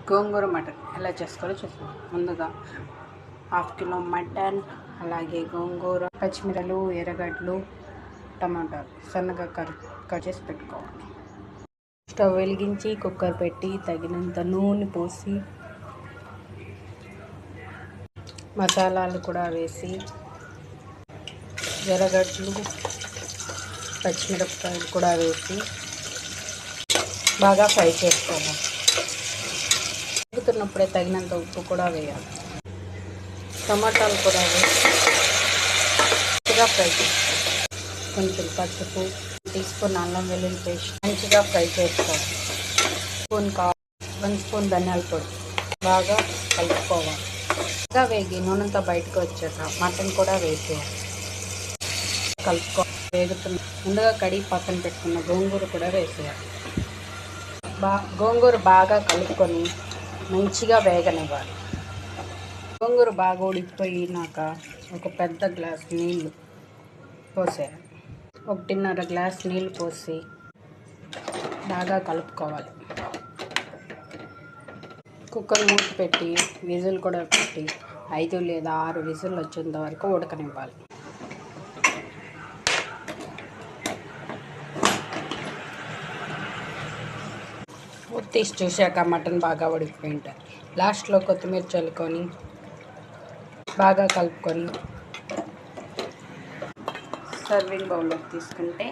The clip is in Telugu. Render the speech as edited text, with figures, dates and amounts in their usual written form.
గోంగూర మటన్ ఎలా చేసుకోవాలో చూద్దాం. ముందుగా 1/2 కిలో మటన్, అలాగే గోంగూర, పచ్చిమిరపకాయలు, ఎర్రగడ్డలు, టమాటాలు సన్నగా కట్ చేసి పెట్టుకోవాలి. స్టవ్ వెలిగించి కుక్కర్ పెట్టి తగినంత నూనె పోసి మసాలాలు కూడా వేసి ఎర్రగడ్డలు, పచ్చిమిరపకాయలు కూడా వేసి బాగా ఫ్రై చేసుకోవాలి. ఉడుకుతున్నప్పుడే తగినంత ఉప్పు కూడా వేయాలి. టమాటాలు కూడా వేసి మంచిగా ఫ్రై చేసుకోవాలి. కొంచెం పసుపు, టీ స్పూన్ అల్లం వెల్లుల్లి పేస్ట్ మంచిగా ఫ్రై చేసుకోవాలి. 1 స్పూన్ ధనియాల పొడి బాగా కలుపుకోవాలి. బాగా వేగి నూనెతో బయటకు వచ్చాక మటన్ కూడా వేసేయాలి. వేగుతున్న ముందుగా కడిగి పక్కన పెట్టుకున్న గోంగూర కూడా వేసేయాలి. గోంగూర బాగా కలుపుకొని మంచిగా వేగనివ్వాలి. గోంగూర బాగా ఉడికిపోయినాక ఒక పెద్ద గ్లాస్ నీళ్ళు పోసేయాలి. 1.5 గ్లాస్ నీళ్ళు పోసి బాగా కలుపుకోవాలి. కుక్కర్ మూత పెట్టి విజిల్ కూడా పెట్టి 5 లేదా 6 విజిల్ వచ్చేంత వరకు ఉడకనివ్వాలి. తీసి చూశాక మటన్ బాగా ఉడికిపోయి ఉంటుంది. లాస్ట్లో కొత్తిమీర చల్లుకొని బాగా కలుపుకొని సర్వింగ్ బౌల్లోకి తీసుకుంటే